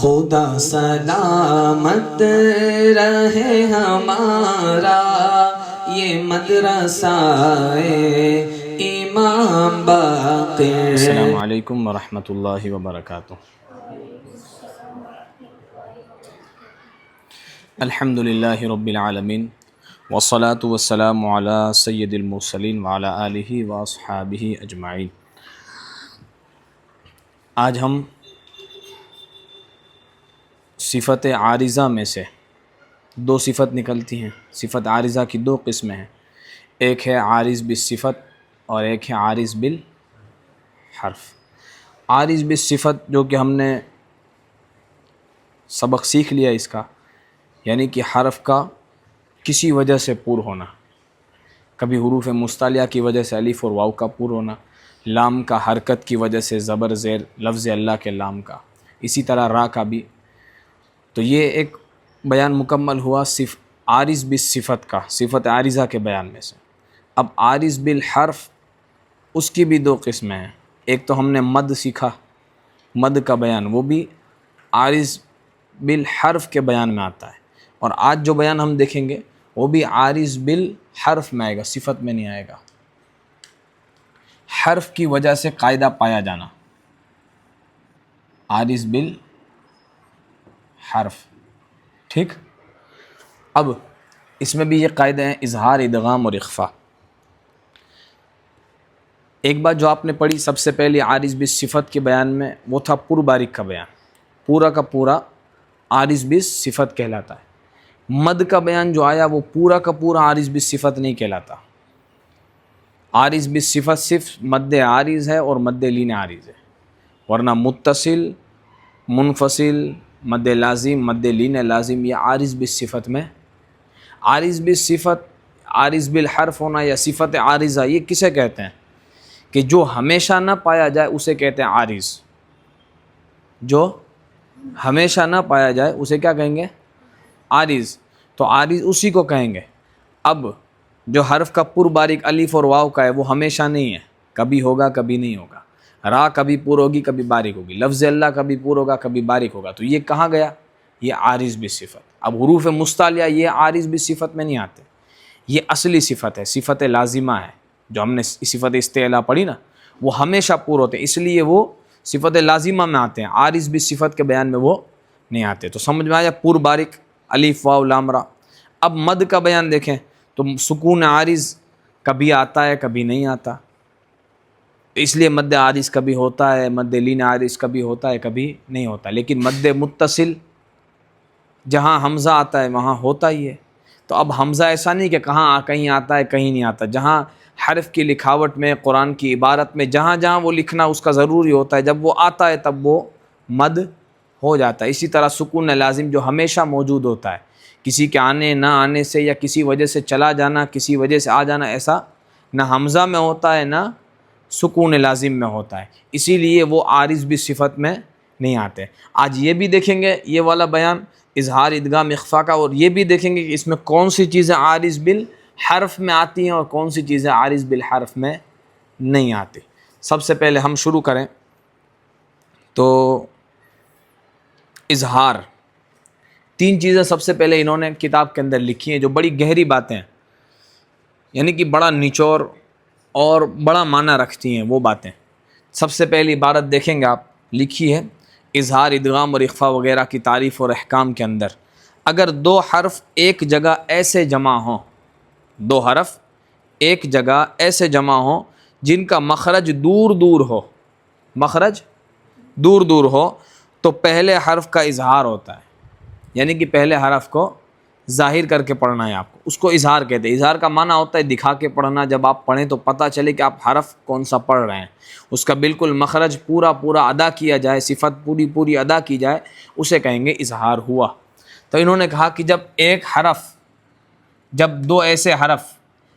خدا سلامت رہے ہمارا یہ مدرسہ امام باقر۔ السلام علیکم ورحمۃ اللہ وبرکاتہ۔ الحمد للہ رب العالمین والصلاة والسلام علی سید المرسلین وعلی آلہ واصحابہ اجمعین۔ آج ہم صفت عارضہ میں سے دو صفت نکلتی ہیں۔ صفت عارضہ کی دو قسمیں ہیں، ایک ہے عارض بالصفت اور ایک ہے عارض بالحرف۔ عارض بالصفت جو کہ ہم نے سبق سیکھ لیا اس کا، یعنی کہ حرف کا کسی وجہ سے پور ہونا، کبھی حروف مستعلیہ کی وجہ سے الف اور واو کا پور ہونا، لام کا حرکت کی وجہ سے زبر زیر لفظ اللہ کے لام کا، اسی طرح را کا بھی۔ تو یہ ایک بیان مکمل ہوا صرف عارض بالصفت کا، صفت عارضہ کے بیان میں سے۔ اب عارض بالحرف، اس کی بھی دو قسمیں ہیں۔ ایک تو ہم نے مد سیکھا، مد کا بیان، وہ بھی عارض بالحرف کے بیان میں آتا ہے، اور آج جو بیان ہم دیکھیں گے وہ بھی عارض بالحرف میں آئے گا، صفت میں نہیں آئے گا۔ حرف کی وجہ سے قاعدہ پایا جانا، عارض بالحرف، ٹھیک۔ اب اس میں بھی یہ قاعدے ہیں، اظہار، ادغام اور اخفاء۔ ایک بات جو آپ نے پڑھی سب سے پہلے عارض بالصفت کے بیان میں، وہ تھا پر باریک کا بیان، پورا کا پورا عارض بالصفت کہلاتا ہے۔ مد کا بیان جو آیا وہ پورا کا پورا عارض بالصفت نہیں کہلاتا۔ عارض بالصفت صرف مد عارض ہے اور مد لین عارض ہے، ورنہ متصل، منفصل، مد لازم، مد لین لازم، یہ عارض بالصفت میں۔ عارض بالصفت، عارض بالحرف ہونا یا صفت عارضہ، یہ کسے کہتے ہیں؟ کہ جو ہمیشہ نہ پایا جائے اسے کہتے ہیں عارض۔ جو ہمیشہ نہ پایا جائے اسے کیا کہیں گے؟ عارض۔ تو عارض اسی کو کہیں گے۔ اب جو حرف کا پر باریک الف اور واو کا ہے وہ ہمیشہ نہیں ہے، کبھی ہوگا کبھی نہیں ہوگا۔ را کبھی پر ہوگی کبھی باریک ہوگی، لفظ اللہ کبھی پر ہوگا کبھی باریک ہوگا، تو یہ کہاں گیا؟ یہ عارض بالصفت۔ اب حروف مستعلیہ یہ عارض بالصفت میں نہیں آتے، یہ اصلی صفت ہے، صفت لازمہ ہے۔ جو ہم نے صفت استعلاء پڑھی نا، وہ ہمیشہ پر ہوتے ہیں، اس لیے وہ صفت لازمہ میں آتے ہیں، عارض بالصفت کے بیان میں وہ نہیں آتے۔ تو سمجھ میں آیا؟ پر باریک الف واو لام را۔ اب مد کا بیان دیکھیں تو سکون عارض کبھی آتا ہے کبھی نہیں آتا، اس لیے مد عارض کبھی ہوتا ہے، مد لین عارض کبھی ہوتا ہے کبھی نہیں ہوتا، لیکن مد متصل جہاں حمزہ آتا ہے وہاں ہوتا ہی ہے۔ تو اب حمزہ ایسا نہیں کہ کہیں آتا ہے کہیں نہیں آتا، جہاں حرف کی لکھاوٹ میں، قرآن کی عبارت میں جہاں جہاں وہ لکھنا اس کا ضروری ہوتا ہے، جب وہ آتا ہے تب وہ مد ہو جاتا ہے۔ اسی طرح سکون لازم جو ہمیشہ موجود ہوتا ہے، کسی کے آنے نہ آنے سے یا کسی وجہ سے چلا جانا، کسی وجہ سے آ جانا، ایسا نہ حمزہ میں ہوتا ہے نہ سکون لازم میں ہوتا ہے، اسی لیے وہ عارض بالصفت میں نہیں آتے۔ آج یہ بھی دیکھیں گے، یہ والا بیان اظہار، ادغام، اخفاء کا، اور یہ بھی دیکھیں گے کہ اس میں کون سی چیزیں عارض بالحرف میں آتی ہیں اور کون سی چیزیں عارض بالحرف میں نہیں آتی۔ سب سے پہلے ہم شروع کریں تو اظہار، تین چیزیں سب سے پہلے انہوں نے کتاب کے اندر لکھی ہیں جو بڑی گہری باتیں ہیں، یعنی کہ بڑا نچوڑ اور بڑا معنی رکھتی ہیں وہ باتیں۔ سب سے پہلی عبارت دیکھیں گے آپ، لکھی ہے اظہار، ادغام اور اخفاء وغیرہ کی تعریف اور احکام کے اندر، اگر دو حرف ایک جگہ ایسے جمع ہوں، دو حرف ایک جگہ ایسے جمع ہوں جن کا مخرج دور دور ہو، مخرج دور دور ہو، تو پہلے حرف کا اظہار ہوتا ہے، یعنی کہ پہلے حرف کو ظاہر کر کے پڑھنا ہے آپ کو، اس کو اظہار کہتے ہیں۔ اظہار کا معنی ہوتا ہے دکھا کے پڑھنا، جب آپ پڑھیں تو پتہ چلے کہ آپ حرف کون سا پڑھ رہے ہیں، اس کا بالکل مخرج پورا پورا ادا کیا جائے، صفت پوری پوری ادا کی جائے، اسے کہیں گے اظہار ہوا۔ تو انہوں نے کہا کہ جب دو ایسے حرف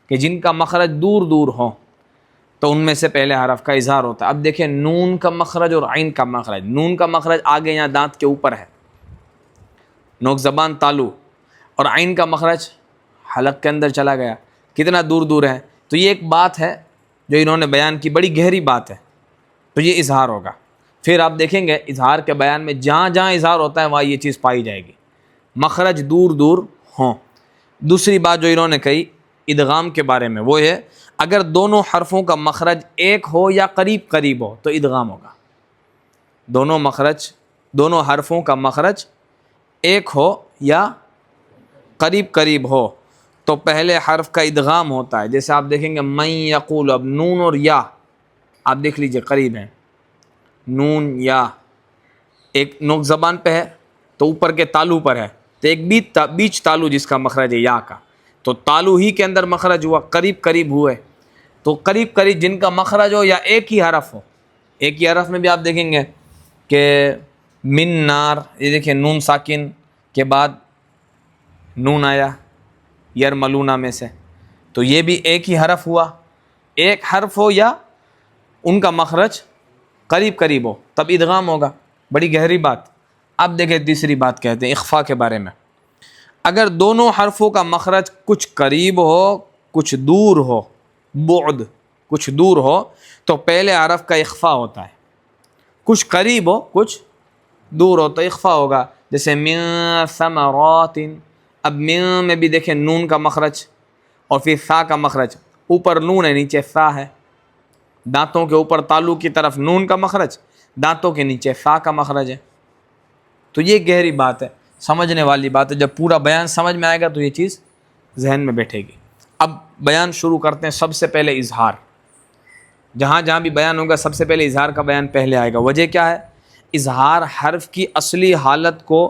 کہ جن کا مخرج دور دور ہو تو ان میں سے پہلے حرف کا اظہار ہوتا ہے۔ اب دیکھیں نون کا مخرج اور عین کا مخرج، نون کا مخرج آگے یہاں دانت کے اوپر ہے، نوک زبان تالو، اور عین کا مخرج حلق کے اندر چلا گیا، کتنا دور دور ہے۔ تو یہ ایک بات ہے جو انہوں نے بیان کی، بڑی گہری بات ہے، تو یہ اظہار ہوگا۔ پھر آپ دیکھیں گے اظہار کے بیان میں جہاں جہاں اظہار ہوتا ہے وہاں یہ چیز پائی جائے گی، مخرج دور دور ہوں۔ دوسری بات جو انہوں نے کہی ادغام کے بارے میں وہ ہے اگر دونوں حرفوں کا مخرج ایک ہو یا قریب قریب ہو تو ادغام ہوگا۔ دونوں حرفوں کا مخرج ایک ہو یا قریب قریب ہو تو پہلے حرف کا ادغام ہوتا ہے۔ جیسے آپ دیکھیں گے من یقول، اب نون اور یا آپ دیکھ لیجئے قریب ہیں، نون یا ایک نوک زبان پہ ہے تو اوپر کے تالو پر ہے، تو ایک بیچ تالو جس کا مخرج ہے یا کا، تو تالو ہی کے اندر مخرج ہوا، قریب قریب ہوئے۔ تو قریب قریب جن کا مخرج ہو یا ایک ہی حرف ہو، ایک ہی حرف میں بھی آپ دیکھیں گے کہ من نار، یہ دیکھیں نون ساکن کے بعد نون آیا یرملونا میں سے، تو یہ بھی ایک ہی حرف ہوا، ایک حرف ہو یا ان کا مخرج قریب قریب ہو تب ادغام ہوگا۔ بڑی گہری بات۔ اب دیکھیں تیسری بات کہتے ہیں اخفا کے بارے میں، اگر دونوں حرفوں کا مخرج کچھ قریب ہو کچھ دور ہو، بعد کچھ دور ہو تو پہلے حرف کا اخفا ہوتا ہے، کچھ قریب ہو کچھ دور ہو تو اخفا ہوگا۔ جیسے من ثمرات، اب من میں بھی دیکھیں نون کا مخرج اور پھر ثا کا مخرج، اوپر نون ہے نیچے ثا ہے، دانتوں کے اوپر تالو کی طرف نون کا مخرج، دانتوں کے نیچے ثا کا مخرج ہے۔ تو یہ گہری بات ہے، سمجھنے والی بات ہے، جب پورا بیان سمجھ میں آئے گا تو یہ چیز ذہن میں بیٹھے گی۔ اب بیان شروع کرتے ہیں۔ سب سے پہلے اظہار، جہاں جہاں بھی بیان ہوگا سب سے پہلے اظہار کا بیان پہلے آئے گا۔ وجہ کیا ہے؟ اظہار حرف کی اصلی حالت کو،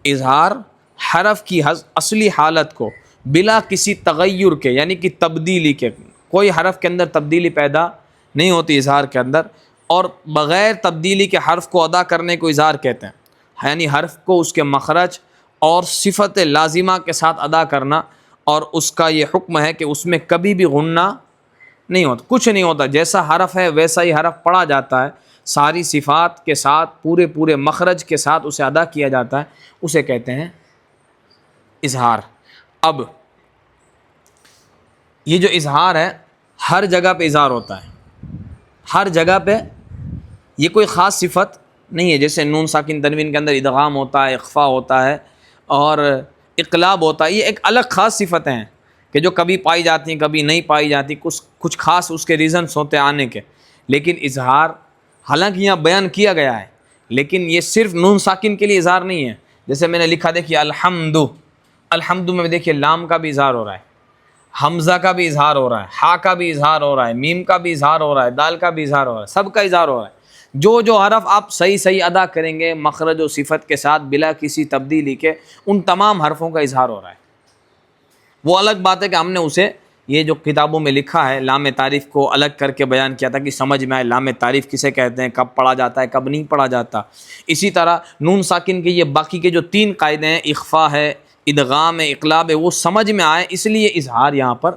اظہار حرف کی اصلی حالت کو بلا کسی تغیر کے یعنی کہ تبدیلی کے، کوئی حرف کے اندر تبدیلی پیدا نہیں ہوتی اظہار کے اندر، اور بغیر تبدیلی کے حرف کو ادا کرنے کو اظہار کہتے ہیں، یعنی حرف کو اس کے مخرج اور صفت لازمہ کے ساتھ ادا کرنا، اور اس کا یہ حکم ہے کہ اس میں کبھی بھی غنہ نہیں ہوتا، کچھ نہیں ہوتا، جیسا حرف ہے ویسا ہی حرف پڑھا جاتا ہے، ساری صفات کے ساتھ پورے مخرج کے ساتھ اسے ادا کیا جاتا ہے، اسے کہتے ہیں اظہار۔ اب یہ جو اظہار ہے ہر جگہ پہ اظہار ہوتا ہے، ہر جگہ پہ، یہ کوئی خاص صفت نہیں ہے۔ جیسے نون ساکن تنوین کے اندر ادغام ہوتا ہے، اخفا ہوتا ہے اور اقلاب ہوتا ہے، یہ ایک الگ خاص صفتیں ہیں کہ جو کبھی پائی جاتی ہیں کبھی نہیں پائی جاتی، کچھ خاص اس کے ریزنس ہوتے ہیں آنے کے۔ لیکن اظہار حالانکہ یہاں بیان کیا گیا ہے لیکن یہ صرف نون ساکن کے لیے اظہار نہیں ہے۔ جیسے میں نے لکھا دیکھیے الحمد، الحمد میں دیکھیے لام کا بھی اظہار ہو رہا ہے، حمزہ کا بھی اظہار ہو رہا ہے، ہا کا بھی اظہار ہو رہا ہے، میم کا بھی اظہار ہو رہا ہے، دال کا بھی اظہار ہو رہا ہے، سب کا اظہار ہو رہا ہے۔ جو حرف آپ صحیح ادا کریں گے مخرج و صفت کے ساتھ بلا کسی تبدیلی کے، ان تمام حرفوں کا اظہار ہو رہا ہے۔ وہ الگ بات ہے کہ ہم نے اسے یہ جو کتابوں میں لکھا ہے لام تعریف کو الگ کر کے بیان کیا تھا کہ سمجھ میں آئے لام تعریف کسے کہتے ہیں، کب پڑھا جاتا ہے کب نہیں پڑھا جاتا۔ اسی طرح نون ساکن کے یہ باقی کے جو 3 قاعدے ہیں، اخفا ہے، ادغام ہے، اقلاب ہے، وہ سمجھ میں آئے اس لیے اظہار یہاں پر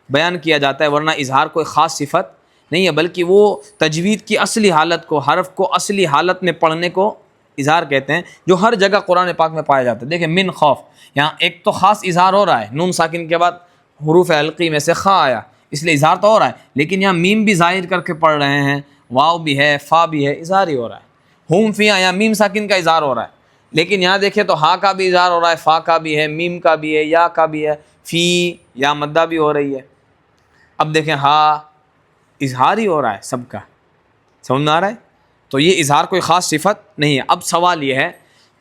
بیان کیا جاتا ہے، ورنہ اظہار کوئی خاص صفت نہیں ہے، بلکہ وہ تجوید کی اصلی حالت کو، حرف کو اصلی حالت میں پڑھنے کو اظہار کہتے ہیں، جو ہر جگہ قرآن پاک میں پایا جاتا ہے۔ دیکھیں من خوف، یہاں ایک تو خاص اظہار ہو رہا ہے، نون ساکن کے بعد حروف حلقی میں سے خا آیا، اس لیے اظہار تو ہو رہا ہے، لیکن یہاں میم بھی ظاہر کر کے پڑھ رہے ہیں، واو بھی ہے، فا بھی ہے، اظہار ہی ہو رہا ہے۔ ہم فی، یہاں میم ساکن کا اظہار ہو رہا ہے، لیکن یہاں دیکھیں تو ہا کا بھی اظہار ہو رہا ہے، فا کا بھی ہے، میم کا بھی ہے، یا کا بھی ہے، فی یا مدہ بھی ہو رہی ہے۔ اب دیکھیں ہا اظہار ہی ہو رہا ہے سب کا، سمجھ میں آ رہا ہے؟ تو یہ اظہار کوئی خاص صفت نہیں ہے۔ اب سوال یہ ہے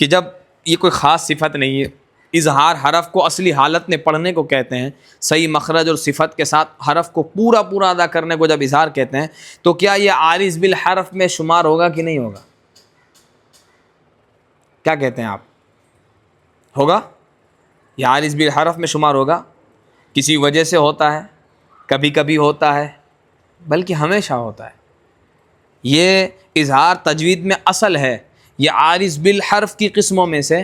کہ جب یہ کوئی خاص صفت نہیں ہے، اظہار حرف کو اصلی حالت میں پڑھنے کو کہتے ہیں، صحیح مخرج اور صفت کے ساتھ حرف کو پورا ادا کرنے کو جب اظہار کہتے ہیں، تو کیا یہ عارض بالحرف میں شمار ہوگا کہ نہیں ہوگا؟ کیا کہتے ہیں آپ؟ ہوگا؟ یہ عارض بالحرف میں شمار ہوگا؟ کسی وجہ سے ہوتا ہے، کبھی کبھی ہوتا ہے، بلکہ ہمیشہ ہوتا ہے۔ یہ اظہار تجوید میں اصل ہے، یہ عارض بالحرف کی قسموں میں سے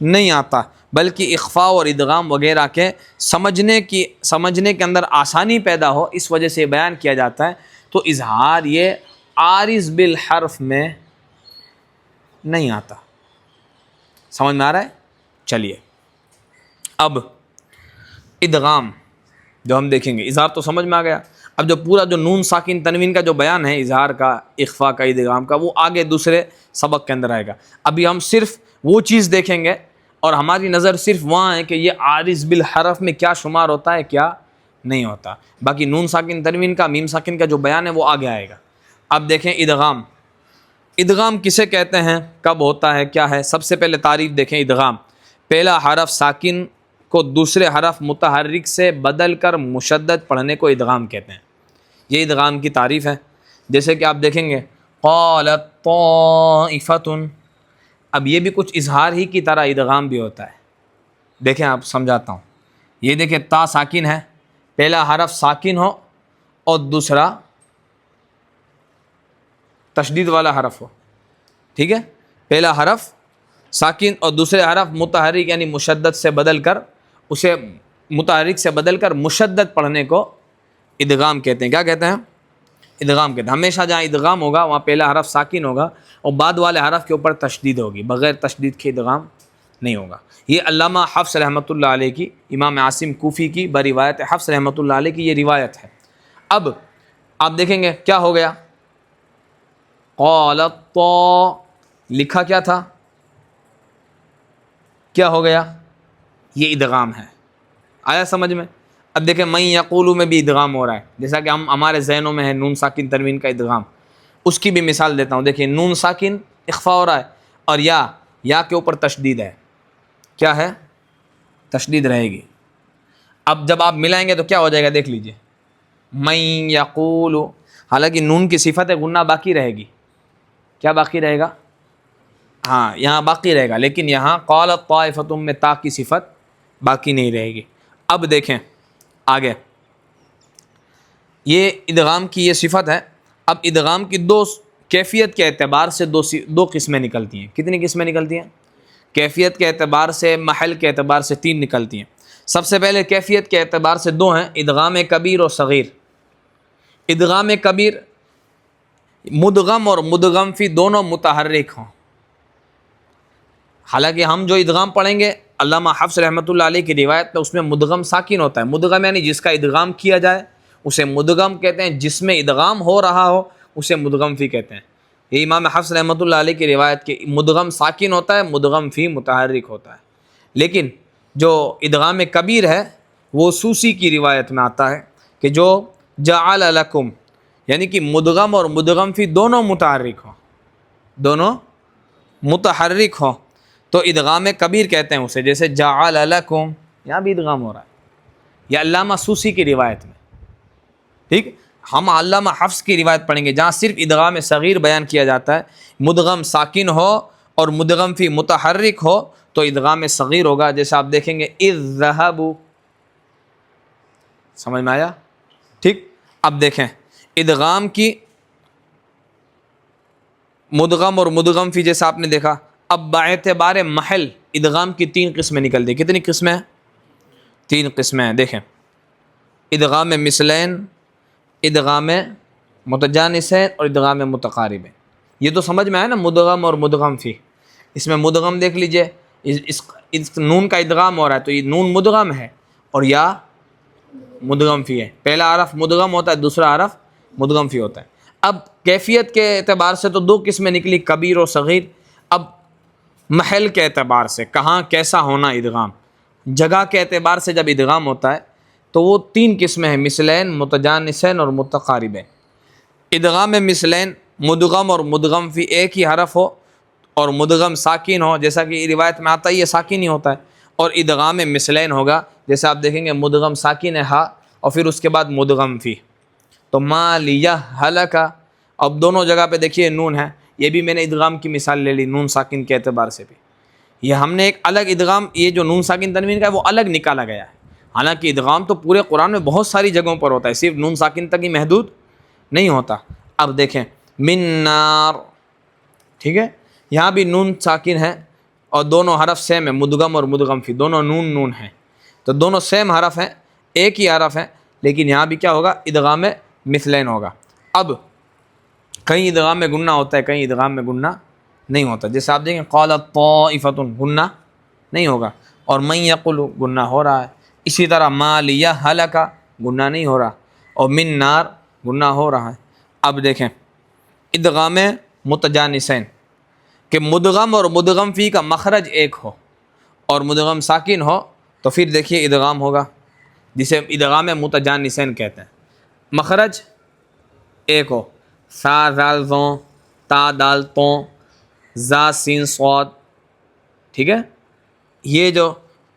نہیں آتا، بلکہ اخفاء اور ادغام وغیرہ کے سمجھنے کے اندر آسانی پیدا ہو اس وجہ سے بیان کیا جاتا ہے۔ تو اظہار یہ عارض بالحرف میں نہیں آتا، سمجھ میں آ رہا ہے؟ چلیے اب ادغام جو ہم دیکھیں گے، اظہار تو سمجھ میں آ گیا، اب جو پورا جو نون ساکن تنوین کا جو بیان ہے اظہار کا، اخفا کا، ادغام کا، وہ آگے دوسرے سبق کے اندر آئے گا. ابھی ہم صرف وہ چیز دیکھیں گے اور ہماری نظر صرف وہاں ہے کہ یہ عارض بالحرف میں کیا شمار ہوتا ہے، کیا نہیں ہوتا. باقی نون ساکن تنوین کا، میم ساکن کا جو بیان ہے وہ آگے آئے گا. اب دیکھیں ادغام. ادغام کسے کہتے ہیں، کب ہوتا ہے، کیا ہے؟ سب سے پہلے تعریف دیکھیں. ادغام پہلا حرف ساکن کو دوسرے حرف متحرک سے بدل کر مشدد پڑھنے کو ادغام کہتے ہیں. یہ ادغام کی تعریف ہے. جیسے کہ آپ دیکھیں گے قالت طائفۃ، اب یہ بھی کچھ اظہار ہی کی طرح ادغام بھی ہوتا ہے. دیکھیں آپ سمجھاتا ہوں. یہ دیکھیں تا ساکن ہے، پہلا حرف ساکن ہو اور دوسرا تشدید والا حرف ہو. ٹھیک ہے، پہلا حرف ساکن اور دوسرے حرف متحرک یعنی مشدد سے بدل کر، اسے متحرک سے بدل کر مشدد پڑھنے کو ادغام کہتے ہیں. کیا کہتے ہیں؟ ادغام کہتے ہیں. ہمیشہ جہاں ادغام ہوگا وہاں پہلا حرف ساکن ہوگا اور بعد والے حرف کے اوپر تشدید ہوگی، بغیر تشدید کے ادغام نہیں ہوگا. یہ علامہ حفص رحمۃ اللہ علیہ کی، امام عاصم کوفی کی بروایت حفص رحمۃ اللہ علیہ کی یہ روایت ہے. اب آپ دیکھیں گے کیا ہو گیا. قالت طا، لکھا کیا تھا، کیا ہو گیا؟ یہ ادغام ہے. آیا سمجھ میں؟ اب دیکھیں من یقولو میں بھی ادغام ہو رہا ہے، جیسا کہ ہمارے ذہنوں میں ہے نون ساکن تنوین کا ادغام. اس کی بھی مثال دیتا ہوں. دیکھیں نون ساکن اخفا ہو رہا ہے اور یا کے اوپر تشدید ہے. کیا ہے؟ تشدید رہے گی. اب جب آپ ملائیں گے تو کیا ہو جائے گا، دیکھ لیجئے. من یقولو، حالانکہ نون کی صفت غنہ باقی رہے گی. کیا باقی رہے گا؟ ہاں یہاں باقی رہے گا، لیکن یہاں قالت طائفۃ میں تا کی صفت باقی نہیں رہے گی. اب دیکھیں آگے، یہ ادغام کی یہ صفت ہے. اب ادغام کی دو کیفیت کے اعتبار سے دو قسمیں نکلتی ہیں. کتنی قسمیں نکلتی ہیں؟ کیفیت کے اعتبار سے، محل کے اعتبار سے 3 نکلتی ہیں. سب سے پہلے کیفیت کے اعتبار سے 2 ہیں، ادغام کبیر اور صغیر. ادغام کبیر مدغم اور مدغم فی دونوں متحرک ہوں. حالانکہ ہم جو ادغام پڑھیں گے علامہ حفص رحمۃ اللہ علیہ کی روایت میں، اس میں مدغم ساکن ہوتا ہے. مدغم یعنی جس کا ادغام کیا جائے اسے مدغم کہتے ہیں، جس میں ادغام ہو رہا ہو اسے مدغم فی کہتے ہیں. یہ امام حفص رحمۃ اللہ علیہ کی روایت کے مدغم ساکن ہوتا ہے، مدغم فی متحرک ہوتا ہے. لیکن جو ادغام کبیر ہے وہ سوسی کی روایت میں آتا ہے کہ جو جعل لکم، یعنی کہ مدغم اور مدغم فی دونوں متحرک ہوں، دونوں متحرک ہوں تو ادغام کبیر کہتے ہیں اسے. جیسے جعل لکم، یہاں بھی ادغام ہو رہا ہے. یہ علامہ سوسی کی روایت میں. ٹھیک، ہم علامہ حفص کی روایت پڑھیں گے جہاں صرف ادغام صغیر بیان کیا جاتا ہے، مدغم ساکن ہو اور مدغم فی متحرک ہو تو ادغام صغیر ہوگا. جیسے آپ دیکھیں گے اذ ذهبوا، سمجھ میں آیا؟ ٹھیک. اب دیکھیں ادغام کی مدغم اور مدغم فی جیسا آپ نے دیکھا. اب باعتبار محل ادغام کی 3 قسمیں نکل دی. کتنی قسمیں ہیں؟ 3 قسمیں ہیں. دیکھیں ادغام مثلین، ادغام متجانسین اور ادغام متقاربین. یہ تو سمجھ میں آیا نا، مدغم اور مدغم فی. اس میں مدغم دیکھ لیجئے، اس نون کا ادغام ہو رہا ہے تو یہ نون مدغم ہے اور یا مدغم فی ہے. پہلا حرف مدغم ہوتا ہے، دوسرا حرف مدغم فی ہوتا ہے. اب کیفیت کے اعتبار سے تو 2 قسمیں نکلی، کبیر اور صغیر. اب محل کے اعتبار سے کہاں کیسا ہونا ادغام، جگہ کے اعتبار سے جب ادغام ہوتا ہے تو وہ 3 قسمیں ہیں، مثلین، متجانسین اور متقاربین. ادغام مثلین مدغم اور مدغم فی ایک ہی حرف ہو اور مدغم ساکن ہو، جیسا کہ روایت میں آتا ہے یہ ساکن ہی ہوتا ہے. اور ادغام مثلین ہوگا جیسے آپ دیکھیں گے مدغم ساکن ہے ہا اور پھر اس کے بعد مدغم فی. تو ما لیہ ہلکا، اب دونوں جگہ پہ دیکھیے نون ہے. یہ بھی میں نے ادغام کی مثال لے لی نون ساکن کے اعتبار سے بھی. یہ ہم نے ایک الگ ادغام، یہ جو نون ساکن تنوین کا ہے وہ الگ نکالا گیا ہے. حالانکہ ادغام تو پورے قرآن میں بہت ساری جگہوں پر ہوتا ہے، صرف نون ساکن تک ہی محدود نہیں ہوتا. اب دیکھیں من نار، ٹھیک ہے، یہاں بھی نون ساکن ہے اور دونوں حرف سیم ہیں، مدغم اور مدغم فی دونوں نون ہیں تو دونوں سیم حرف ہیں، ایک ہی حرف ہیں، لیکن یہاں بھی کیا ہوگا، ادغام مثلین ہوگا. اب کہیں ادغام میں گنہ ہوتا ہے، کہیں ادغام میں گنہ نہیں ہوتا. جیسے آپ دیکھیں قالت طائفۃ، گنہ نہیں ہوگا، اور من یقول گنہ ہو رہا ہے. اسی طرح ما لیہ ہلکا، گنہ نہیں ہو رہا. اور من نار گنہ ہو رہا ہے۔ اب دیکھیں ادغام متجانسین کہ مدغم اور مدغم فی کا مخرج ایک ہو اور مدغم ساکن ہو تو پھر دیکھیے ادغام ہوگا، جسے ادغام متجانسین کہتے ہیں۔ مخرج ایک ہو، سا زال زوں، تا دال توں، زا سین صاد، ٹھیک ہے، یہ جو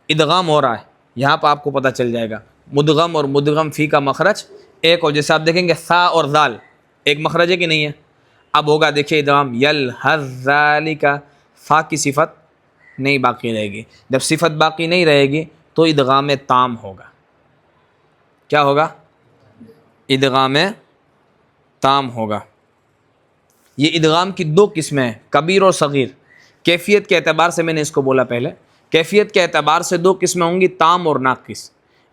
ادغام ہو رہا ہے یہاں پہ آپ کو پتہ چل جائے گا مدغم اور مدغم فی کا مخرج ایک ہو۔ جیسے آپ دیکھیں گے سا اور زال ایک مخرج ہے کہ نہیں ہے؟ اب ہوگا دیکھیے ادغام یلحظ ذالک، فا کی صفت نہیں باقی رہے گی، جب صفت باقی نہیں رہے گی تو ادغام تام ہوگا۔ کیا ہوگا؟ ادغام تام ہوگا۔ یہ ادغام کی دو قسمیں ہیں، کبیر اور صغیر۔ کیفیت کے اعتبار سے میں نے اس کو بولا پہلے، کیفیت کے اعتبار سے دو قسمیں ہوں گی، تام اور ناقص۔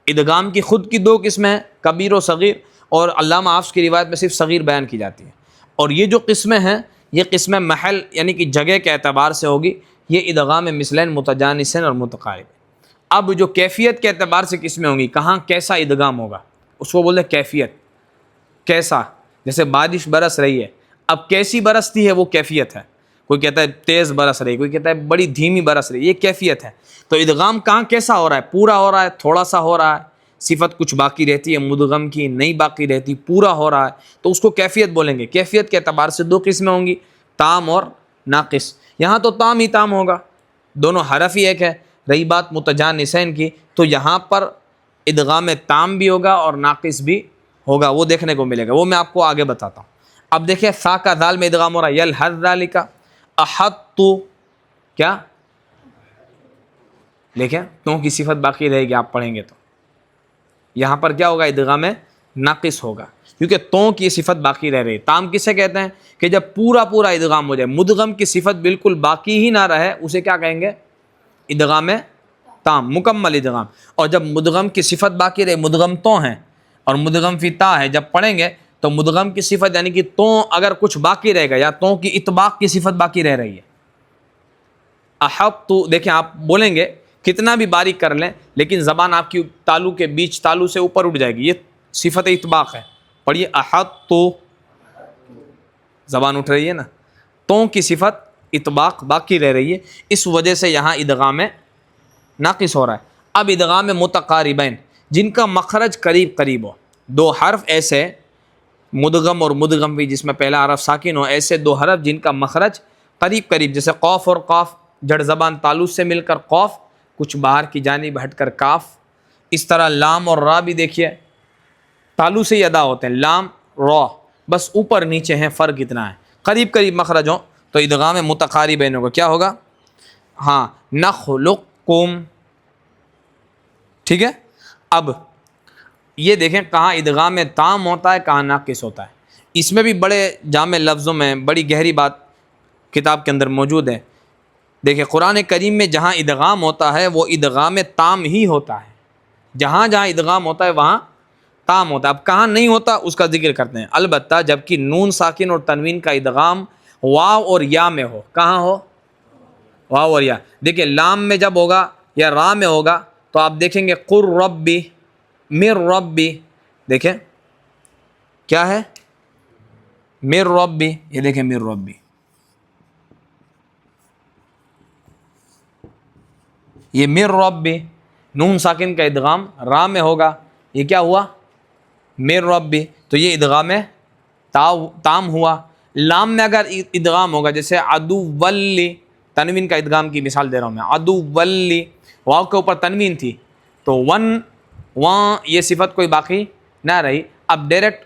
ادغام کی خود کی دو قسمیں ہیں، کبیر و صغیر، اور علامہ حافظ کی روایت میں صرف صغیر بیان کی جاتی ہے۔ اور یہ جو قسمیں ہیں یہ قسمیں محل یعنی کہ جگہ کے اعتبار سے ہوگی، یہ ادغام مثلین، متجانسین اور متقارب۔ اب جو کیفیت کے اعتبار سے قسمیں ہوں گی، کہاں کیسا ادغام ہوگا اس کو بولتے ہیں کیفیت۔ کیسا؟ جیسے بارش برس رہی ہے، اب کیسی برستی ہے وہ کیفیت ہے۔ کوئی کہتا ہے تیز برس رہی، کوئی کہتا ہے بڑی دھیمی برس رہی، یہ کیفیت ہے۔ تو ادغام کہاں کیسا ہو رہا ہے؟ پورا ہو رہا ہے، تھوڑا سا ہو رہا ہے، صفت کچھ باقی رہتی ہے مدغم کی، نہیں باقی رہتی، پورا ہو رہا ہے، تو اس کو کیفیت بولیں گے۔ کیفیت کے اعتبار سے دو قسمیں ہوں گی، تام اور ناقص۔ یہاں تو تام ہی تام ہوگا، دونوں حرف ہی ایک ہے۔ رہی بات متجانسین کی تو یہاں پر ادغام تام بھی ہوگا اور ناقص بھی ہوگا، وہ دیکھنے کو ملے گا، وہ میں آپ کو آگے بتاتا ہوں۔ اب دیکھیں سا کا ذال میں ادغام ہو رہا ہے، یلحظ ذالک، احط، کیا دیکھیں تو کی صفت باقی رہے گی، آپ پڑھیں گے تو یہاں پر کیا ہوگا؟ ادغام ناقص ہوگا، کیونکہ تو کی صفت باقی رہ رہی ہے۔ تام کسے کہتے ہیں؟ کہ جب پورا پورا ادغام ہو جائے، مدغم کی صفت بالکل باقی ہی نہ رہے، اسے کیا کہیں گے؟ ادغام تام، مکمل ادغام۔ اور جب مدغم کی صفت باقی رہے، مدغم تو ہیں اور مدغم فی تا ہے، جب پڑھیں گے تو مدغم کی صفت یعنی کہ تو اگر کچھ باقی رہے گا یا تو کی اطباق کی صفت باقی رہ رہی ہے۔ احط، دیکھیں آپ بولیں گے کتنا بھی باریک کر لیں لیکن زبان آپ کی تالو کے بیچ تالو سے اوپر اٹھ جائے گی، یہ صفت اطباق ہے۔ پڑھیے احط، زبان اٹھ رہی ہے نا، تو کی صفت اطباق باقی رہ رہی ہے، اس وجہ سے یہاں ادغام ناقص ہو رہا ہے۔ اب ادغام متقاربین، جن کا مخرج قریب قریب ہو، دو حرف ایسے مدغم اور مدغم بھی جس میں پہلا حرف ساکن ہو، ایسے دو حرف جن کا مخرج قریب قریب، جیسے قوف اور قاف، جڑ زبان تالوس سے مل کر قوف، کچھ باہر کی جانب ہٹ کر کاف۔ اس طرح لام اور را بھی دیکھیے تالو سے ہی ادا ہوتے ہیں، لام را، بس اوپر نیچے ہیں، فرق اتنا ہے، قریب قریب مخرج ہوں تو ادغام متقاربین ہوگا۔ کیا ہوگا؟ ہاں، نخلقکم، ٹھیک ہے۔ اب یہ دیکھیں کہاں ادغام تام ہوتا ہے، کہاں ناقص ہوتا ہے۔ اس میں بھی بڑے جامع لفظوں میں بڑی گہری بات کتاب کے اندر موجود ہے۔ دیکھیں قرآن کریم میں جہاں ادغام ہوتا ہے وہ ادغام تام ہی ہوتا ہے، جہاں جہاں ادغام ہوتا ہے وہاں تام ہوتا ہے۔ اب کہاں نہیں ہوتا اس کا ذکر کرتے ہیں، البتہ جب کہ نون ساکن اور تنوین کا ادغام واو اور یا میں ہو۔ کہاں ہو؟ واو اور یا۔ دیکھیں لام میں جب ہوگا یا را میں ہوگا تو آپ دیکھیں گے قر ربی، مر ربی، دیکھیں کیا ہے؟ مر ربی، یہ دیکھیں مر ربی، یہ مر ربی، نون ساکن کا ادغام را میں ہوگا، یہ کیا ہوا؟ مر ربی، تو یہ ادغام تام ہوا۔ لام میں اگر ادغام ہوگا، جیسے عدو ولی، تنوین کا ادغام کی مثال دے رہا ہوں میں، عدو ولی، واو کے اوپر تنوین تھی تو ون وہاں یہ صفت کوئی باقی نہ رہی، اب ڈائریکٹ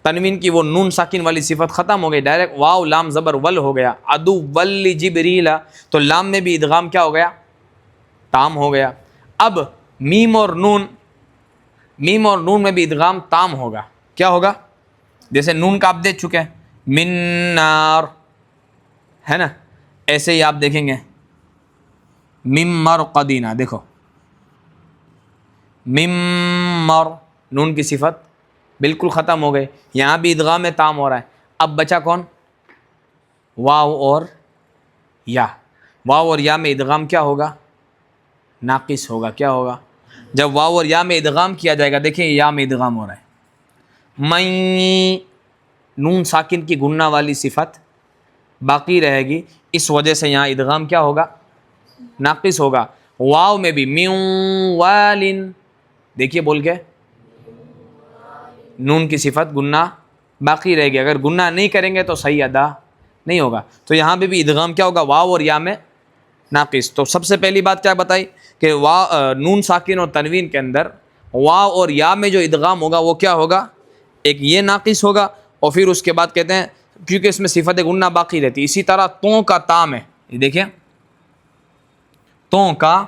تنوین کی وہ نون ساکن والی صفت ختم ہو گئی، ڈائریکٹ واو لام زبر ول ہو گیا، عدو ولی جبریل، تو لام میں بھی ادغام کیا ہو گیا؟ تام ہو گیا۔ اب میم اور نون، میم اور نون میں بھی ادغام تام ہوگا۔ کیا ہوگا؟ جیسے نون کا آپ دیکھ چکے ہیں، من نار، ہے نا، ایسے ہی آپ دیکھیں گے مم مرقدینا، دیکھو مم مر، نون کی صفت بالکل ختم ہو گئی، یہاں بھی ادغام تام ہو رہا ہے۔ اب بچا کون؟ واو اور یا۔ واو اور یا میں ادغام کیا ہوگا؟ ناقص ہوگا۔ کیا ہوگا؟ جب واو اور یا میں ادغام کیا جائے گا، دیکھیں یا میں ادغام ہو رہا ہے، میں نون ساکن کی گننا والی صفت باقی رہے گی، اس وجہ سے یہاں ادغام کیا ہوگا؟ ناقص ہوگا۔ واو میں بھی میوں والن، دیکھیے بول کے نون کی صفت گننا باقی رہے گی، اگر گننا نہیں کریں گے تو صحیح ادا نہیں ہوگا، تو یہاں پہ بھی ادغام کیا ہوگا؟ واو اور یا میں ناقص۔ تو سب سے پہلی بات کیا بتائی کہ نون ساکن اور تنوین کے اندر واو اور یا میں جو ادغام ہوگا وہ کیا ہوگا؟ ایک یہ ناقص ہوگا، اور پھر اس کے بعد کہتے ہیں کیونکہ اس میں صفت گننا باقی رہتی۔ اسی طرح تو کا تا میں، یہ دیکھیں تو کا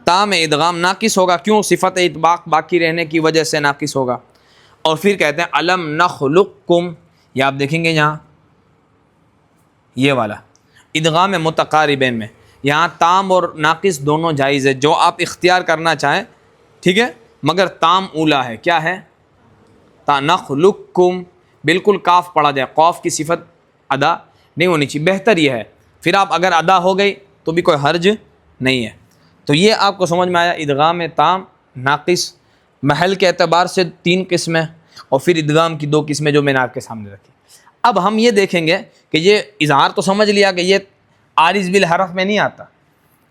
تا میں ادغام ناقص ہوگا، کیوں؟ صفت اطباق باقی رہنے کی وجہ سے ناقص ہوگا۔ اور پھر کہتے ہیں الم نخلقکم، یہ آپ دیکھیں گے یہاں یہ والا ادغام متقاربین میں، یہاں تام اور ناقص دونوں جائز ہے، جو آپ اختیار کرنا چاہیں، ٹھیک ہے، مگر تام اولا ہے، کیا ہے؟ تا نخلقکم، بالکل کاف پڑھا جائے، قوف کی صفت ادا نہیں ہونی چاہیے، بہتر یہ ہے، پھر آپ اگر ادا ہو گئی تو بھی کوئی حرج نہیں ہے۔ تو یہ آپ کو سمجھ میں آیا ادغام تام ناقص محل کے اعتبار سے 3 قسمیں، اور پھر ادغام کی 2 قسمیں جو میں نے آپ کے سامنے رکھی۔ اب ہم یہ دیکھیں گے کہ یہ اظہار تو سمجھ لیا کہ یہ عارض بالحرف میں نہیں آتا،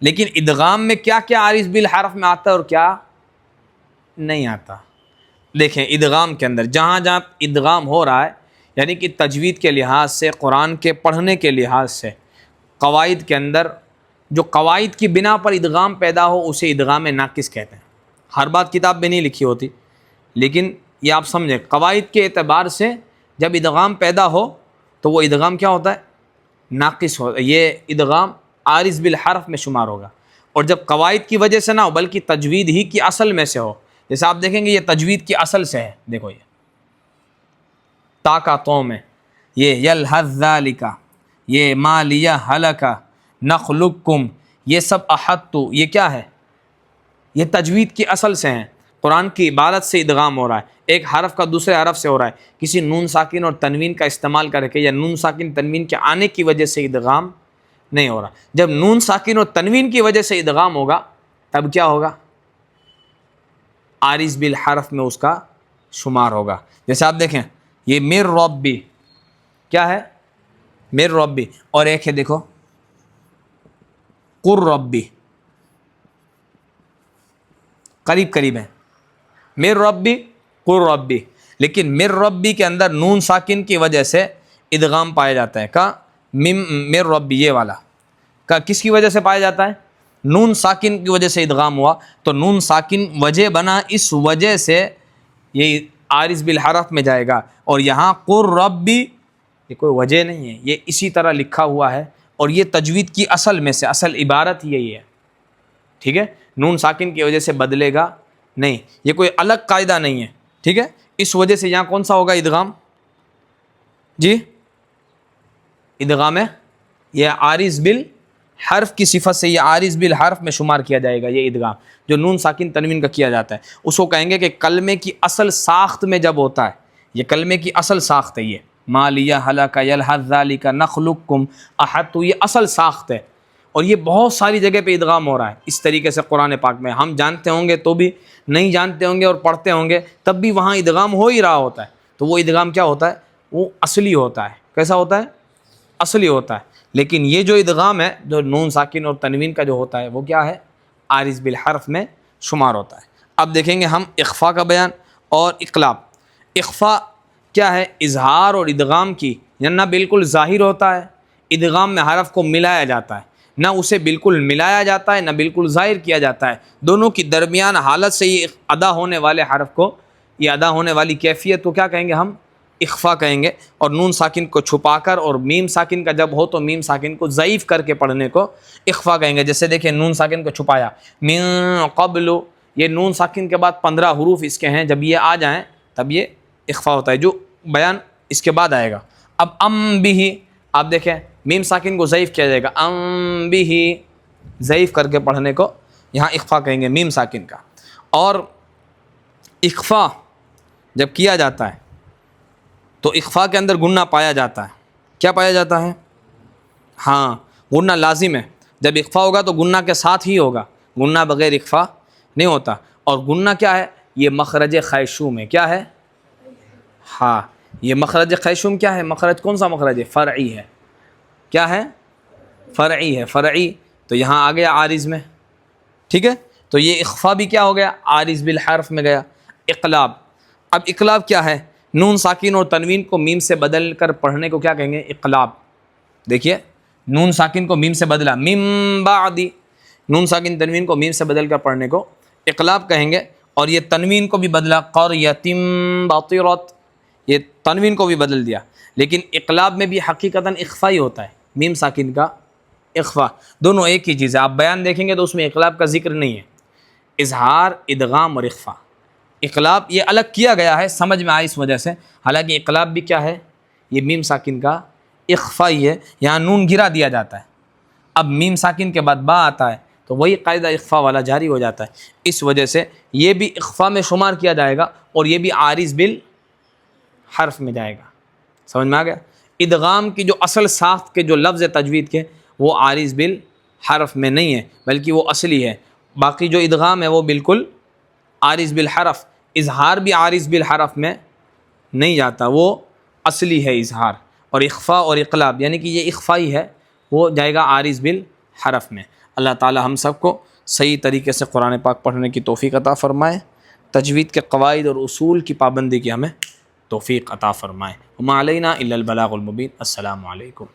لیکن ادغام میں کیا کیا عارض بالحرف میں آتا ہے اور کیا نہیں آتا۔ دیکھیں ادغام کے اندر جہاں جہاں ادغام ہو رہا ہے، یعنی کہ تجوید کے لحاظ سے، قرآن کے پڑھنے کے لحاظ سے، قواعد کے اندر جو قواعد کی بنا پر ادغام پیدا ہو اسے ادغام ناقص کہتے ہیں۔ ہر بات کتاب میں نہیں لکھی ہوتی، لیکن یہ آپ سمجھیں قواعد کے اعتبار سے جب ادغام پیدا ہو تو وہ ادغام کیا ہوتا ہے؟ ناقص ہو، یہ ادغام عارض بالحرف میں شمار ہوگا، اور جب قواعد کی وجہ سے نہ ہو بلکہ تجوید ہی کی اصل میں سے ہو، جیسے آپ دیکھیں گے یہ تجوید کی اصل سے ہے، دیکھو یہ تا کا تو میں، یہ یلحظ ذالک، یہ مالیہ ہلکا، نخلقکم، یہ سب احدتو، یہ کیا ہے؟ یہ تجوید کی اصل سے ہیں، قرآن کی عبارت سے ادغام ہو رہا ہے، ایک حرف کا دوسرے حرف سے ہو رہا ہے، کسی نون ساکن اور تنوین کا استعمال کر کے یا نون ساکن تنوین کے آنے کی وجہ سے ادغام نہیں ہو رہا۔ جب نون ساکن اور تنوین کی وجہ سے ادغام ہوگا تب کیا ہوگا؟ عارض بالحرف میں اس کا شمار ہوگا۔ جیسے آپ دیکھیں یہ مر ربی، کیا ہے؟ مر ربی، اور ایک ہے دیکھو قر ربی، قریب قریب ہے، مر ربی قر ربی، لیکن مر ربی کے اندر نون ساکن کی وجہ سے ادغام پایا جاتا ہے، کا مر ربی، یہ والا کا کس کی وجہ سے پایا جاتا ہے؟ نون ساکن کی وجہ سے ادغام ہوا، تو نون ساکن وجہ بنا، اس وجہ سے یہ عارض بالحرف میں جائے گا، اور یہاں قر ربی یہ کوئی وجہ نہیں ہے، یہ اسی طرح لکھا ہوا ہے، اور یہ تجوید کی اصل میں سے اصل عبارت یہی ہے، ٹھیک ہے، نون ساکن کی وجہ سے بدلے گا نہیں، یہ کوئی الگ قاعدہ نہیں ہے، ٹھیک ہے، اس وجہ سے یہاں کون سا ہوگا ادغام؟ جی ادغام ہے، یہ عارض بالحرف کی صفت سے، یہ عارض بالحرف میں شمار کیا جائے گا، یہ ادغام جو نون ساکن تنوین کا کیا جاتا ہے، اس کو کہیں گے کہ کلمے کی اصل ساخت میں جب ہوتا ہے، یہ کلمے کی اصل ساخت ہے، یہ مالیہ ہلاکا یلحظ ذالک نخلقکم احد، تو یہ اصل ساخت ہے، اور یہ بہت ساری جگہ پہ ادغام ہو رہا ہے اس طریقے سے قرآن پاک میں، ہم جانتے ہوں گے تو بھی، نہیں جانتے ہوں گے اور پڑھتے ہوں گے تب بھی وہاں ادغام ہو ہی رہا ہوتا ہے، تو وہ ادغام کیا ہوتا ہے؟ وہ اصلی ہوتا ہے، کیسا ہوتا ہے؟ اصلی ہوتا ہے، لیکن یہ جو ادغام ہے جو نون ساکن اور تنوین کا جو ہوتا ہے وہ کیا ہے؟ عارض بالحرف میں شمار ہوتا ہے۔ اب دیکھیں گے ہم اخفا کا بیان اور اقلاب۔ اخفا کیا ہے؟ اظہار اور ادغام کی، یعنی نہ بالکل ظاہر ہوتا ہے، ادغام میں حرف کو ملایا جاتا ہے، نہ اسے بالکل ملایا جاتا ہے نہ بالکل ظاہر کیا جاتا ہے، دونوں کی درمیان حالت سے یہ ادا ہونے والے حرف کو، یہ ادا ہونے والی کیفیت کو کیا کہیں گے ہم؟ اخفا کہیں گے، اور نون ساکن کو چھپا کر، اور میم ساکن کا جب ہو تو میم ساکن کو ضعیف کر کے پڑھنے کو اخفا کہیں گے۔ جیسے دیکھیں نون ساکن کو چھپایا، من قبل، یہ نون ساکن کے بعد 15 حروف اس کے ہیں، جب یہ آ جائیں تب یہ اخفا ہوتا ہے، جو بیان اس کے بعد آئے گا۔ اب ام بھی، آپ دیکھیں میم ساکن کو ضعیف کیا جائے گا، ام بھی، ضعیف کر کے پڑھنے کو یہاں اخفا کہیں گے میم ساکن کا۔ اور اخفا جب کیا جاتا ہے تو اخفا کے اندر گنہ پایا جاتا ہے، کیا پایا جاتا ہے؟ ہاں گنہ لازم ہے، جب اخفا ہوگا تو گنہ کے ساتھ ہی ہوگا، گنہ بغیر اخفا نہیں ہوتا۔ اور گنہ کیا ہے؟ یہ مخرج خیشوم ہے، کیا ہے؟ ہاں یہ مخرج خیشوم کیا ہے؟ مخرج کون سا مخرج ہے؟ فرعی ہے. کیا ہے؟ فرعی ہے. فرعی تو یہاں آ گیا عارض میں. ٹھیک ہے، تو یہ اخفا بھی کیا ہو گیا؟ عارض بالحرف میں گیا. اقلاب، اب اقلاب کیا ہے؟ نون ساکن اور تنوین کو میم سے بدل کر پڑھنے کو کیا کہیں گے؟ اقلاب. دیکھیے نون ساکن کو میم سے بدلا، میم بعدی، نون ساکن تنوین کو میم سے بدل کر پڑھنے کو اقلاب کہیں گے. اور یہ تنوین کو بھی بدلا، قریۃ بطرت، یہ تنوین کو بھی بدل دیا. لیکن اقلاب میں بھی حقیقتاً اخفا ہی ہوتا ہے، میم ساکن کا اخفا، دونوں ایک ہی چیز ہے. آپ بیان دیکھیں گے تو اس میں اقلاب کا ذکر نہیں ہے. اظہار، ادغام اور اخفا، اقلاب یہ الگ کیا گیا ہے، سمجھ میں آئے اس وجہ سے. حالانکہ اقلاب بھی کیا ہے؟ یہ میم ساکن کا اخفا ہی ہے. یہاں نون گرا دیا جاتا ہے، اب میم ساکن کے بعد با آتا ہے تو وہی قاعدہ اخفا والا جاری ہو جاتا ہے. اس وجہ سے یہ بھی اخفا میں شمار کیا جائے گا اور یہ بھی عارض بالحرف میں جائے گا. سمجھ میں آ گیا؟ ادغام کی جو اصل ساخت کے جو لفظ تجوید کے وہ عارض بالحرف میں نہیں ہے بلکہ وہ اصلی ہے. باقی جو ادغام ہے وہ بالکل عارض بالحرف. اظہار بھی عارض بالحرف میں نہیں جاتا، وہ اصلی ہے اظہار. اور اخفا اور اقلاب یعنی کہ یہ اخفائی ہے، وہ جائے گا عارض بالحرف میں. اللہ تعالی ہم سب کو صحیح طریقے سے قرآن پاک پڑھنے کی توفیق عطا فرمائے، تجوید کے قواعد اور اصول کی پابندی کی ہمیں توفیق عطا فرمائے. وما علینا الا البلاغ المبین. السلام علیکم.